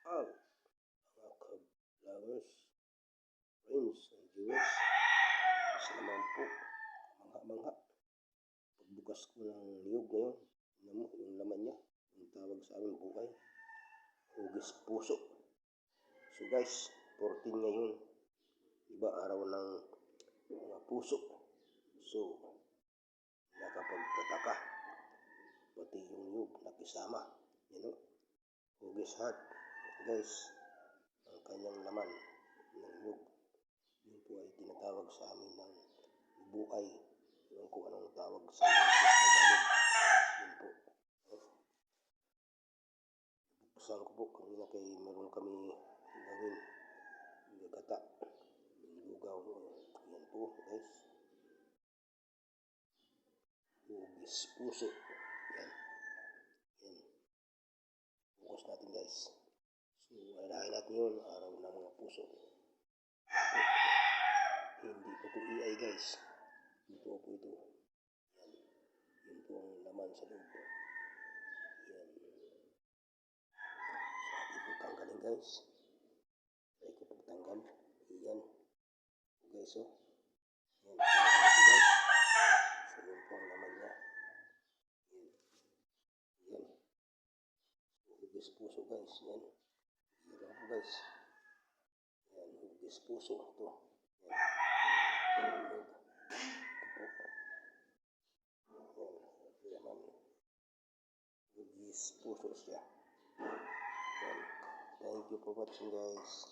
Ang mga ka-vloggers, friends and viewers, isa naman po, mangha-mangha. Pagbukas ko ng niyog ngayon, yung laman niya, yung tawag sa amin buhay, hugis puso. So guys, 14 ngayon, iba araw ng mga puso. So, nakapagtataka, pati yung niyog nakisama, hugis heart. Guys, ang kanyang laman ng niyog, yun po ay tinatawag sa amin ng buhay. Ewan ko anong tawag sa Tagalog. Yun po. Buksan ko po kanina kay meron kami gawin. Gagata. Lugaw. Yan po guys. Hugis puso. Yan. Yan. Focus natin guys. So, alahin natin yun. Araw ng mga puso. Hindi po ito AI guys. Ito po ito. Yan. Yun po ang laman sa loob. Yan. So, atin po tanggalin guys. Try ko pagtanggal. Yan. Guys, oh. Yan. Tanggalin ito guys. So, yun po ang laman niya. Yan. Yan. Hugis puso guys. Yan. Yan po guys. Yan. Hugis puso. Ito. Yan. Ito po. Yan. Laman. Hugis puso siya. Yan. Thank you for watching guys.